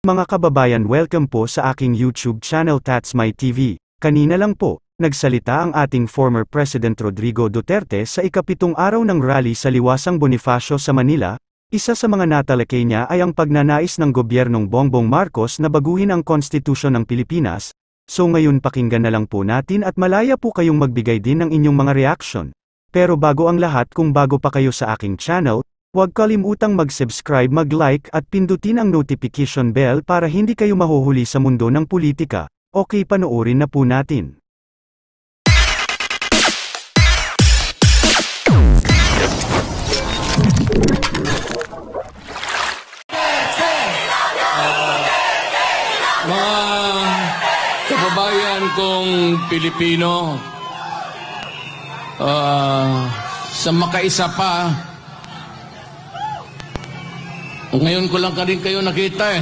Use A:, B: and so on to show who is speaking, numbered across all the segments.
A: Mga kababayan, welcome po sa aking YouTube channel That's My TV. Kanina lang po, nagsalita ang ating former President Rodrigo Duterte sa ikapitong araw ng rally sa Liwasang Bonifacio sa Manila. Isa sa mga natalakay niya ay ang pagnanais ng gobyernong Bongbong Marcos na baguhin ang konstitusyon ng Pilipinas. So ngayon pakinggan na lang po natin at malaya po kayong magbigay din ng inyong mga reaction. Pero bago ang lahat, kung bago pa kayo sa aking channel, huwag kalimutang mag-subscribe, mag-like at pindutin ang notification bell para hindi kayo mahuhuli sa mundo ng politika. Okay, panoorin na po natin.
B: Mga kababayan kong Pilipino, sa makaisa pa, ngayon ko lang ka rin kayo nakita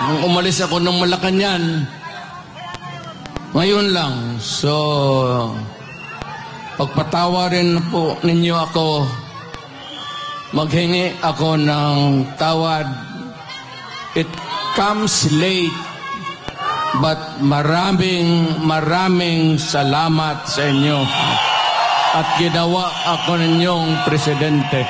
B: nung umalis ako ng Malacanang, ngayon lang. So, pagpatawarin po ninyo ako, maghingi ako ng tawad. It comes late, but maraming salamat sa inyo at ginawa ako ninyong presidente.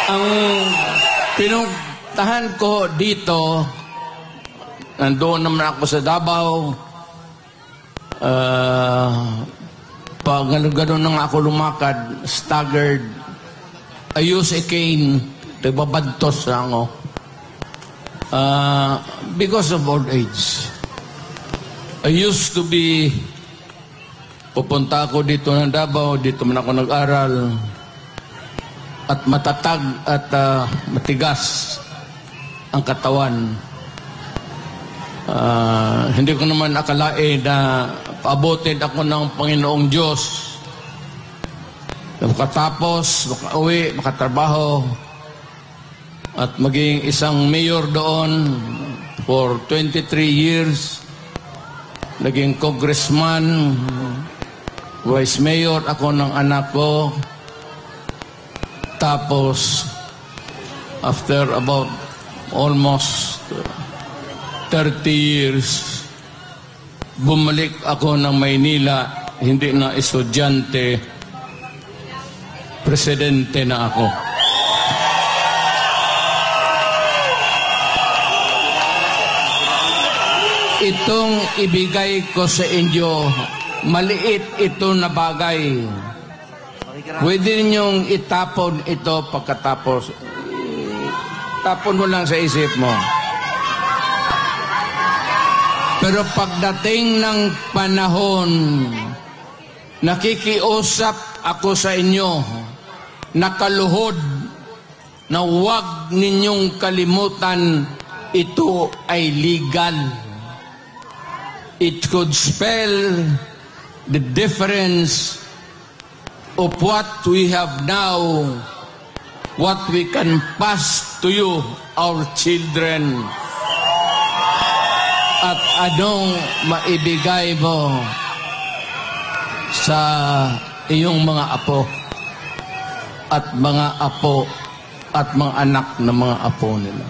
B: Ang pinuntahan ko dito, nandoon naman ako sa Davao. Pag gano'n nang ako lumakad, staggered, I use a cane, nagbabadtos na ako. Because of old age. I used to be, pupunta ako dito ng Davao, dito man ako nag-aral, at matatag at matigas ang katawan. Hindi ko naman akalain na paabutin ako ng Panginoong Diyos. Makatapos, makauwi, makatrabaho, at maging isang mayor doon for 23 years. Naging congressman, vice mayor ako ng anak ko. Tapos, after about almost 30 years, bumalik ako ng Maynila, hindi na estudyante, presidente na ako. Itong ibigay ko sa inyo, maliit ito na bagay. Pwede ninyong itapon ito pagkatapos. Tapon mo lang sa isip mo. Pero pagdating ng panahon, nakikiusap ako sa inyo, nakaluhod, na huwag ninyong kalimutan, ito ay legal. It could spell the difference of what we have now, what we can pass to you, our children, at anong maibigay mo sa iyong mga apo at mga apo at mga anak ng mga apo nila.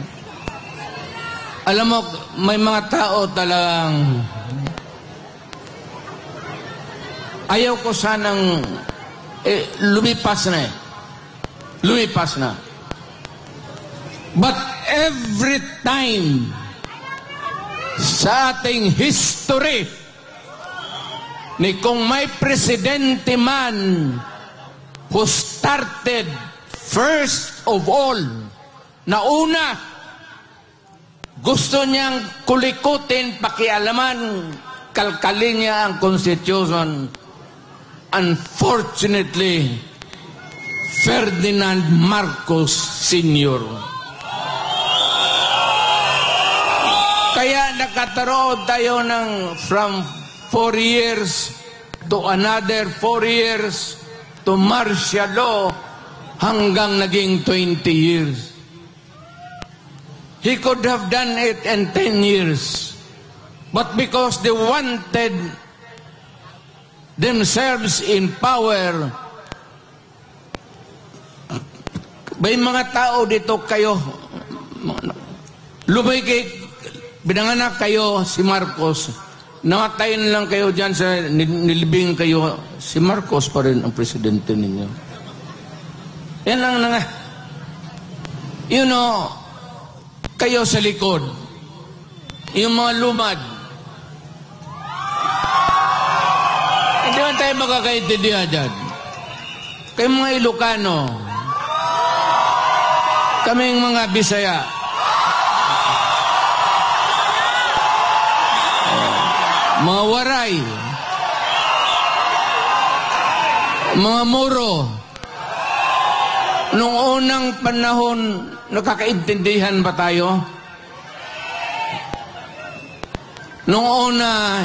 B: Alam mo, may mga tao talagang ayaw ko sanang lumipas na lumipas na. But every time sa ating history, ni kung may presidente man who started first of all, na una, gusto niyang kulikutin, pakialaman, kalkalin niya ang Constitution. Unfortunately, Ferdinand Marcos Sr. Kaya nakataroon tayo ng from 4 years to another 4 years to martial law hanggang naging 20 years. He could have done it in 10 years. But because they wanted themselves in power, may mga tao dito kayo, binanganak kayo si Marcos, namatayin lang kayo dyan sa nilibing kayo, si Marcos pa rin ang presidente ninyo. Yan lang na nga. You know, kayo sa likod, yung mga lumad, hindi man tayo makakaintindihan dyan. Kayo mga Ilocano, kaming mga Bisaya, mga Waray, mga Moro, nung unang panahon, nakakaintindihan ba tayo? Nung una,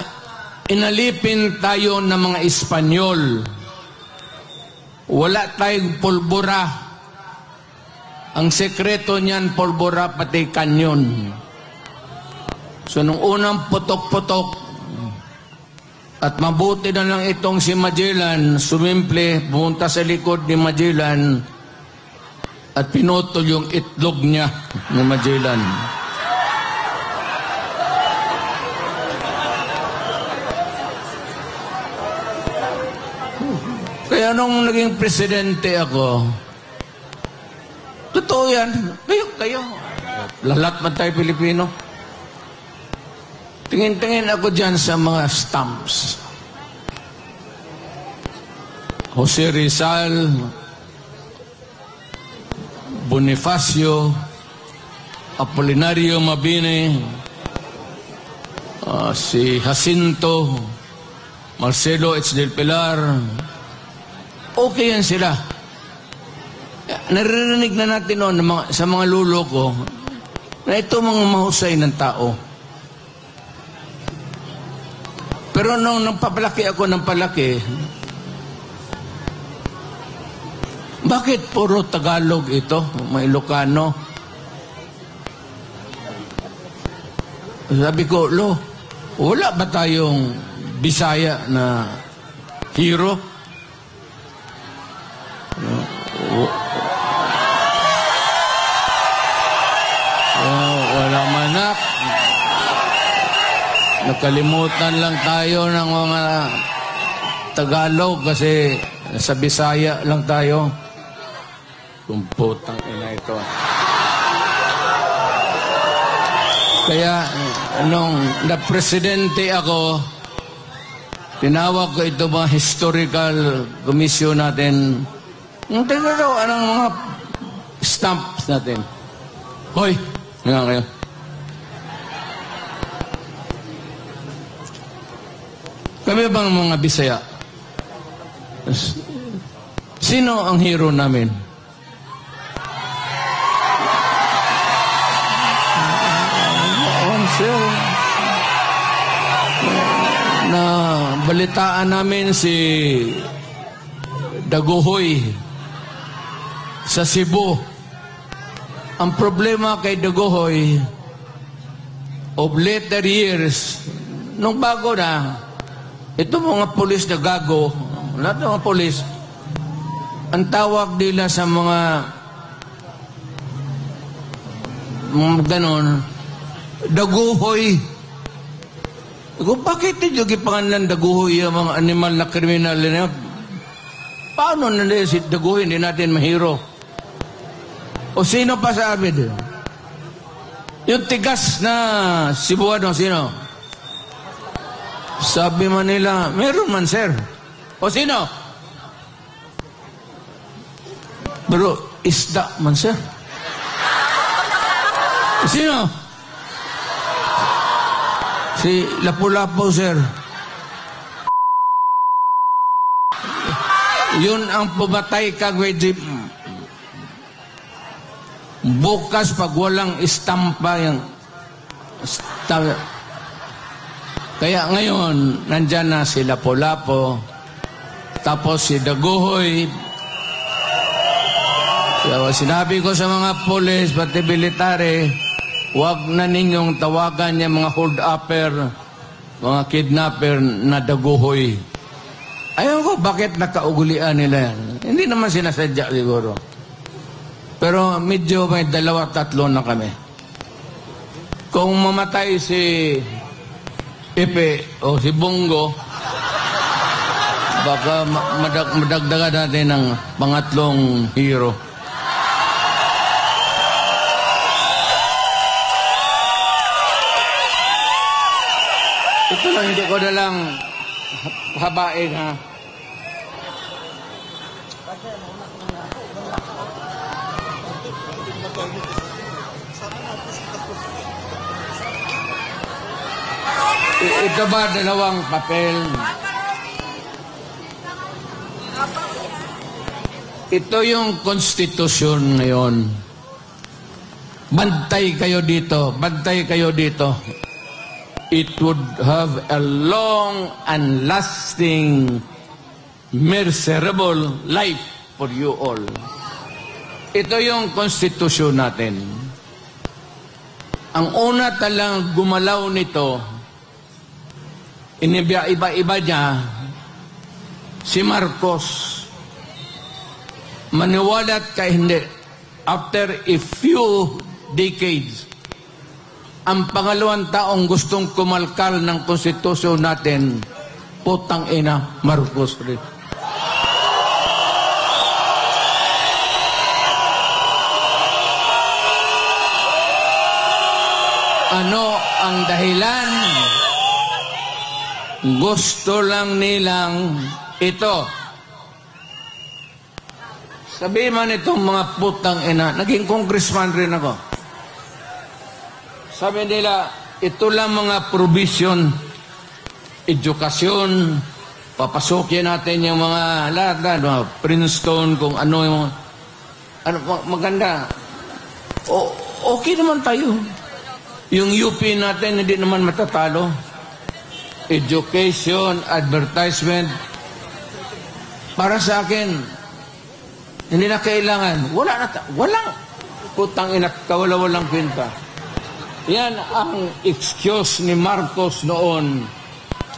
B: inalipin tayo ng mga Espanyol. Wala tayong pulbura. Ang sekreto niyan, pulbura pati kanyon. So, nung unang putok-putok, at mabuti na lang itong si Magellan, sumimple, pumunta sa likod ni Magellan, at pinutol yung itlog niya ni Magellan. Kaya nung naging presidente ako, totoo yan, kayo. Lahat man tayo Pilipino. Tingin-tingin ako dyan sa mga stamps. Jose Rizal, Bonifacio, Apolinario Mabini, si Jacinto, Marcelo H. del Pilar. Okay yan sila. Naririnig na natin noon sa mga lulo ko na ito mga mahusay ng tao. Pero nung napapalaki ako ng palaki, bakit puro Tagalog ito, mga Ilocano? Sabi ko, wala ba tayong Bisaya na hero? Wala manak. Nakalimutan lang tayo ng mga Tagalog kasi sa Bisaya lang tayo. Kumputang ina ito. Kaya nung na-presidente ako, tinawag ko ito mga historical commission natin. Yung tinagawa ng mga stamps natin. Hoy! Nga kayo. Kami bang mga Bisaya? Sino ang hero namin? Na balitaan namin si Daguhoy sa Cebu. Ang problema kay Daguhoy, of later years, nung bago na, ito mga polis na gago, lahat ng mga polis, ang tawag nila sa mga ganon, Daguhoy. Kung bakit nyo gipangalan Daguhoy ang mga animal na kriminal na paano nila si Daguhoy hindi natin mahiro? O sino pa sa amin? Yung tigas na Cebuano, sino? Sabi man nila, meron man sir. O sino? Pero isda man sir. Sino? Si Lapu-Lapu, sir. Yun ang pumatay kagwedip. Bukas pag walang istampa yung kaya ngayon, nandyan na si Lapu-Lapu. Tapos si Daguhoy. Kaya sinabi ko sa mga pulis, pati military, huwag na ninyong tawagan yung mga hold-upper, mga kidnapper na Daguhoy. Ayaw ko, bakit nakaugulian nila yan? Hindi naman sinasadya siguro. Pero medyo may 2-3 na kami. Kung mamatay si Pepe o si Bongo, baka madagdagan natin ng pangatlong hero. Ito lang, hindi ko na lang habain, ha. Ito ba dalawang papel? Ito yung konstitusyon ngayon. Bantay kayo dito. Bantay kayo dito. It would have a long and lasting, miserable life for you all. Ito yung konstitusyon natin. Ang una talang gumalaw nito, iba-iba niya, si Marcos. Maniwalat ka hindi. After a few decades, ang pangalawang taong gustong kumalkal ng konstitusyon natin, putang ina, Marcos rin. Ano ang dahilan? Gusto lang nilang ito. Sabihin man itong mga putang ina, naging congressman rin ako. Sabi nila, ito lang mga provision, edukasyon, papasukin natin yung mga lahat, Princeton, kung ano yung, maganda. Okay naman tayo. Yung UP natin, hindi naman matatalo. Education, advertisement. Para sa akin, hindi na kailangan. Walang putang ina, walang kwenta. Yan ang excuse ni Marcos noon.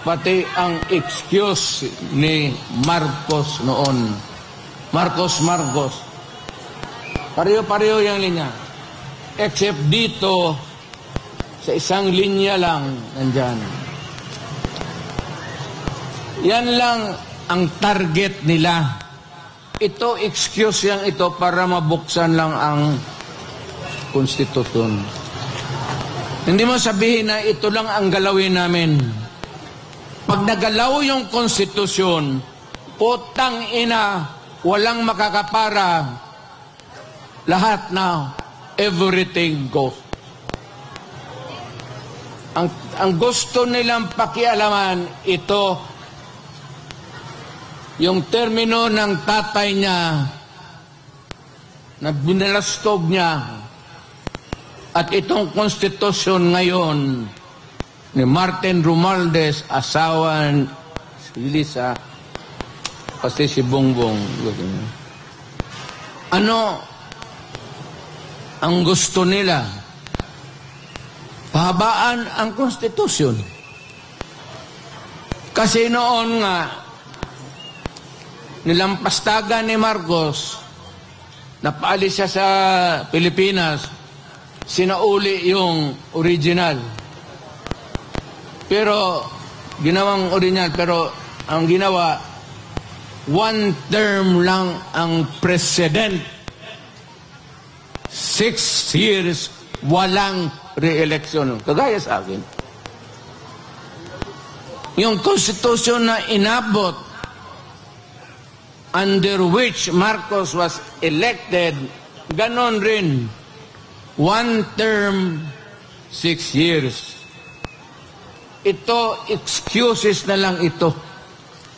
B: Pati ang excuse ni Marcos noon. Marcos. Pareho yung linya. Except dito, sa isang linya lang, nandyan. Yan lang ang target nila. Ito, excuse yan ito para mabuksan lang ang konstitusyon. Hindi mo sabihin na ito lang ang galawin namin. Pag nagalaw yung konstitusyon, putang ina, walang makakapara, lahat na, everything goes. Ang gusto nilang pakialaman, ito, yung termino ng tatay niya, na binalastog niya, at itong konstitusyon ngayon ni Martin Romualdez, asawa si Lisa, pati si Bongbong. Ano ang gusto nila? Pahabaan ang konstitusyon. Kasi noon nga, nilampastagan ni Marcos, napaalis siya sa Pilipinas, sinauli yung original. Pero, ginawang original, pero ang ginawa, one term lang ang president. 6 years, walang re-election. Kagaya sa akin. Yung konstitusyon na inabot, under which Marcos was elected, ganon rin. One term, 6 years. Ito, excuses na lang ito.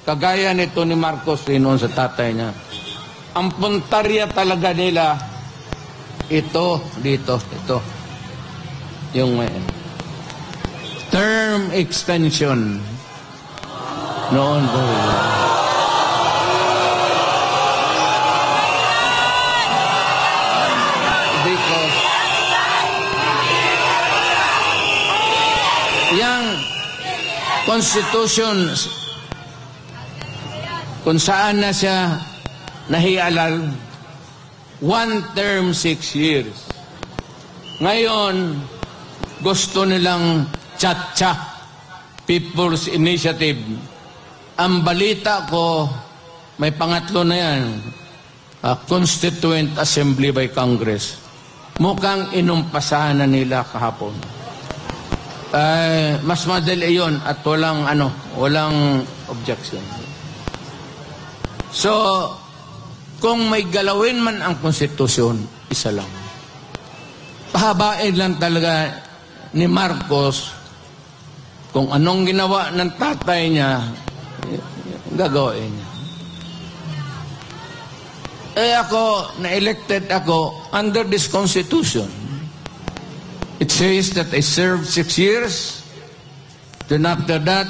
B: Kagaya nito ni Marcos rin noon sa tatay niya. Ang puntarya talaga nila, ito, dito, ito. Yung term extension. Noon po. Constitution kung saan na siya nahialal, 1 term, 6 years. Ngayon, gusto nilang Chacha, People's Initiative. Ang balita ko, may pangatlo na yan, Constituent Assembly by Congress. Mukhang inumpasahan na nila kahapon. Mas madali yun at walang objection. So, kung may galawin man ang konstitusyon, isa lang. Pahabain lang talaga ni Marcos kung anong ginawa ng tatay niya, gagawin niya. Ako, na-elected ako under this constitution. It says that I served 6 years. Then after that,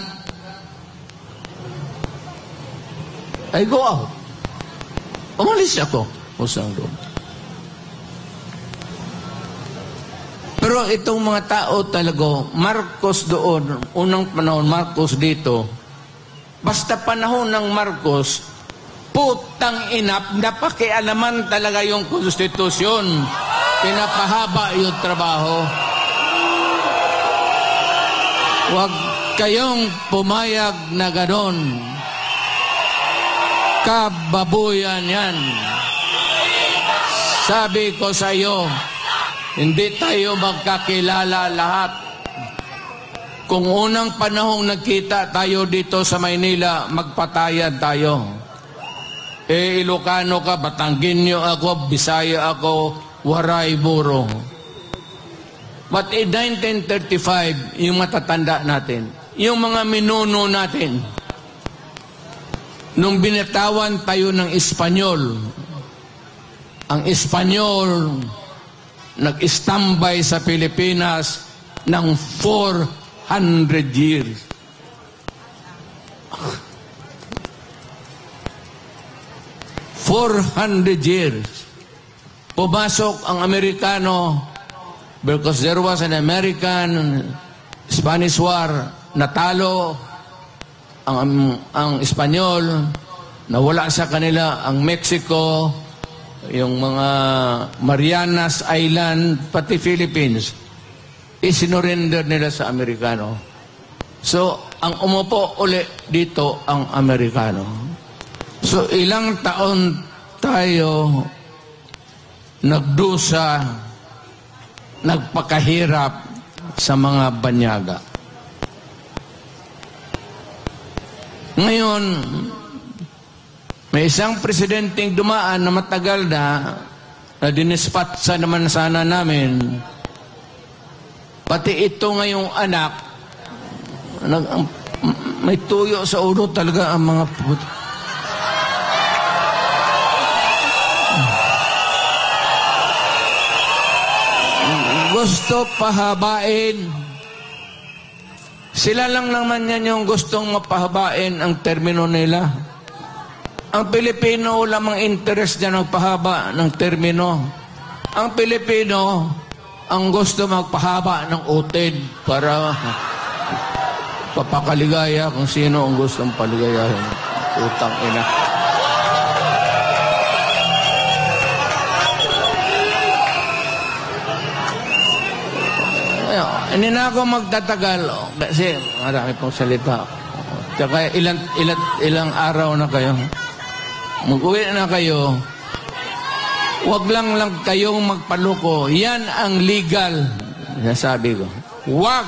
B: I go out. Umalis ako. Usang doon. Pero itong mga tao talaga, Marcos doon, unang panahon, Marcos dito, basta panahon ng Marcos, putang ina, napakialaman talaga yung konstitusyon. Pinapahaba yung trabaho. Huwag kayong pumayag na ganon. Kababuyan yan. Sabi ko sa iyo, hindi tayo magkakilala lahat. Kung unang panahong nagkita tayo dito sa Maynila, magpatayan tayo. Ilocano ka, Batanggenyo ako, Bisaya ako, Waray, Buro. But in 1935, yung matatanda natin, yung mga minuno natin, nung binatawan tayo ng Espanyol, ang Espanyol nag-istambay sa Pilipinas ng 400 years. Pumasok ang Amerikano because there was an American-Spanish War, natalo ang Espanyol, nawala sa kanila ang Mexico, yung mga Marianas Island, pati Philippines, isinurrender nila sa Amerikano. So, ang umupo uli dito ang Amerikano. So, ilang taon tayo nagdusa, nagpakahirap sa mga banyaga. Ngayon, may isang presidenteng dumaan na matagal na dinispatsa naman sana namin. Pati ito ngayong anak, may tuyo sa ulo talaga ang mga puto. Gusto pahabain. Sila lang naman yan yung gustong mapahabain ang termino nila. Ang Pilipino, lamang interest dyan magpahaba ng termino. Ang Pilipino, ang gusto magpahaba ng utid para papakaligaya kung sino ang gustong paligayahin. Utang ina. Hindi na ako magtatagal kasi marami pong salita. Tsaka ilang araw na kayo. Mag-uwi na kayo. Huwag lang kayong magpaluko. Yan ang legal. Nasabi ko. Huwag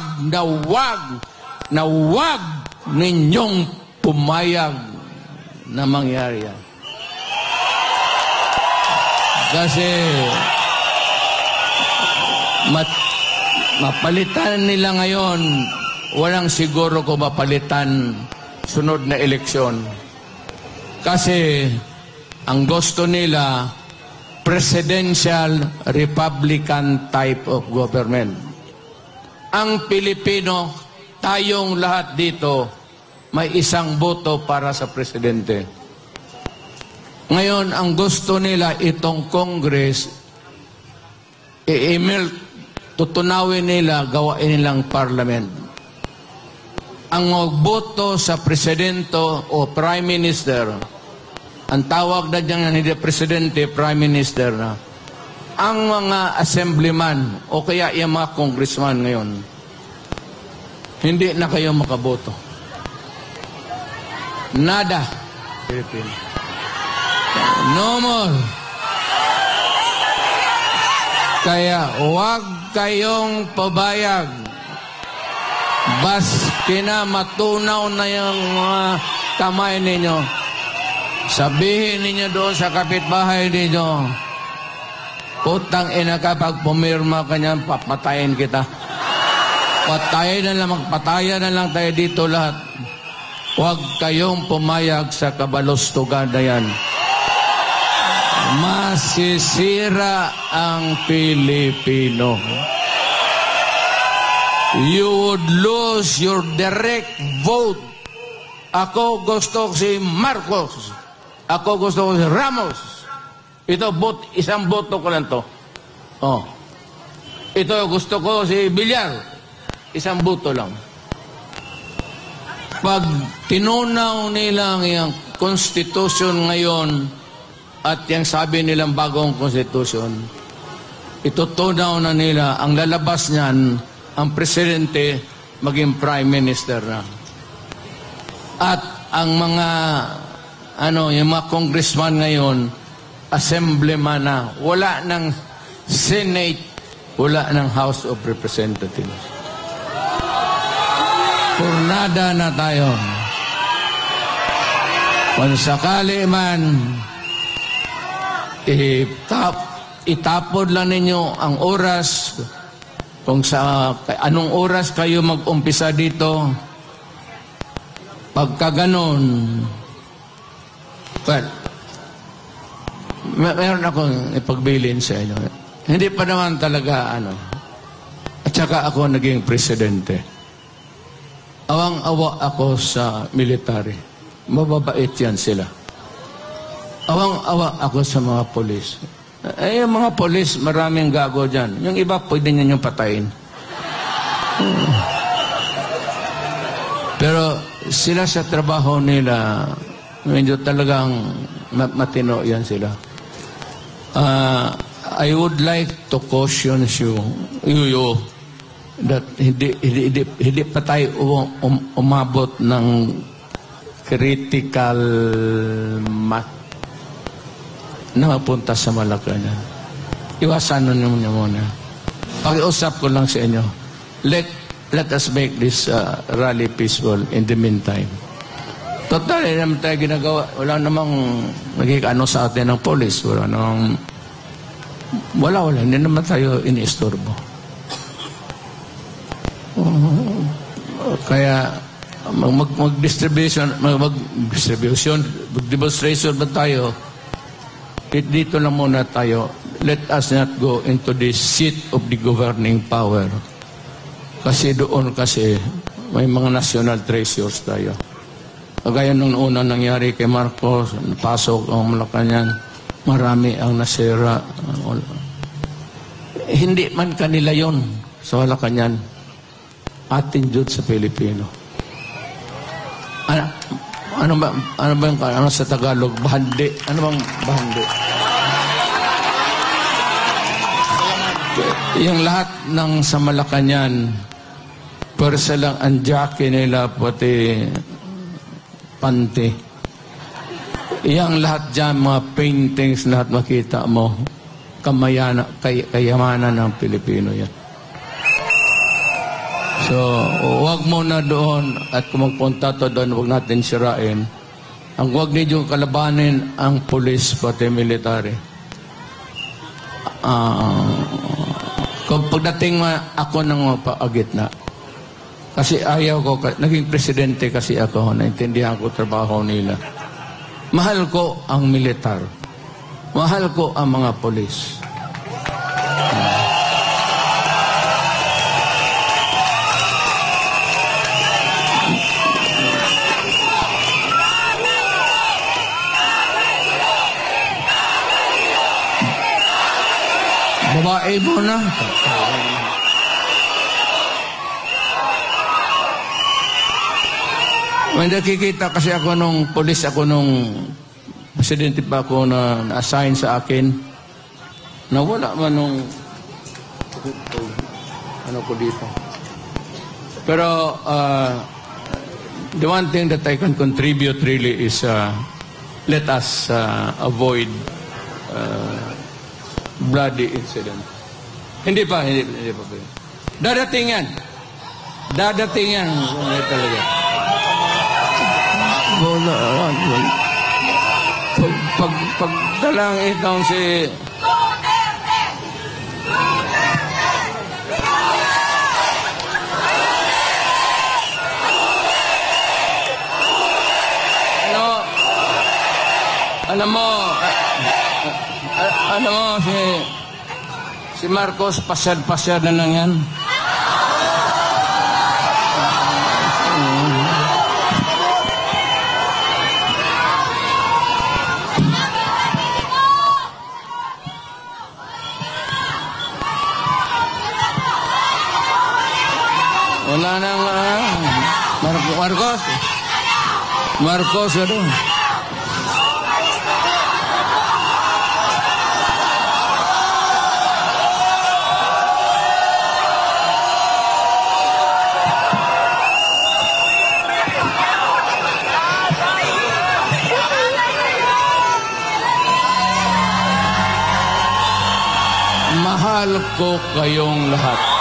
B: ninyong pumayag na mangyari yan. Kasi mapalitan nila ngayon, walang siguro kung mapalitan sunod na eleksyon. Kasi ang gusto nila, presidential Republican type of government. Ang Pilipino, tayong lahat dito, may isang boto para sa presidente. Ngayon, ang gusto nila itong Congress, tutunawin nila, gawain nilang parliament. ang magboto sa presidente o prime minister, ang tawag na dyan hindi presidente, prime minister na, ang mga assemblyman o kaya yung mga congressman ngayon, hindi na kayo makaboto. Nada. Philippines. No more. Kaya huwag kayong pabayag. Baski na matunaw na yung mga kamay ninyo. Sabihin ninyo doon sa kapitbahay ninyo, putang ina kapag pumirma ka niyan, papatayin kita. Patayin na lang, magpatayan na lang tayo dito lahat. Huwag kayong pumayag sa kabalostugan na yan. Masisira ang Pilipino. You would lose your direct vote. Ako gusto ko si Marcos. Ako gusto ko si Ramos. Ito, isang boto ko lang to. Oh. Ito, gusto ko si Villar. Isang boto lang. Pag tinunaw nilang yung constitution ngayon at yung sabi nilang bagong constitution, itutunaw na nila ang lalabas niyan, ang presidente maging prime minister na. At ang mga yung mga congressman ngayon, assemblyman na, wala ng Senate, wala ng House of Representatives. Purnada na tayo. Kung sakali man, itapod lang ninyo ang oras, kung sa anong oras kayo mag-umpisa dito, pagka ganon, well, meron akong ipagbilin sa inyo. Hindi pa naman talaga, at saka ako naging presidente. Awang-awa ako sa military. Mababait yan sila. Awang-awa ako sa mga polis. Yung mga polis, maraming gago dyan. Yung iba, pwede niyo patayin. Pero sila sa trabaho nila, medyo talagang matino yan sila. I would like to caution you that hindi pa tayo umabot ng critical math na mapunta sa Malacanang. Iwasan nyo muna. Pag-iusap ko lang sa inyo. Let us make this rally peaceful in the meantime. Total, hindi naman tayo ginagawa. Wala namang nagkikano sa atin ng polis. Wala. Hindi naman tayo iniistorbo. Kaya mag-demonstration ba tayo? Dito lang muna tayo. Let us not go into the seat of the governing power. Kasi doon may mga national treasures tayo. Kagaya nung una nangyari kay Marcos, napasok ang Malacanang, marami ang nasira. Hindi man kanila yon sa Malacanang. Atin Diyos sa Pilipino. Ano ba yung sa Tagalog? Bahandi. Ano bang bahandi? Yung lahat ng sa Malacanang, persa lang ang jockey nila, pati panty. Yang lahat dyan, mga paintings, lahat makita mo, kayamanan ng Pilipino yan. So, huwag muna doon at kung magpunta to doon, huwag natin sirain. Ang huwag niyo kalabanin ang pulis pati military. Kung pagdating ako ng paagitna, kasi ayaw ko, naging presidente kasi ako, naintindihan ko trabaho nila. Mahal ko ang militar. Mahal ko ang mga pulis. Babae mo na. May nakikita kasi ako nung police ako nung presidente pa ako na na-assign sa akin. Nawala man nung ano ko dito. Pero the one thing that I can contribute really is let us avoid bloody incident. Hindi pa. Dadating yan. Wala talaga. Wala. Pagdalang itong si... Alam mo, si Marcos, pasyad na lang yan. Wala nang Marcos, ano? Mahal ko kayong lahat.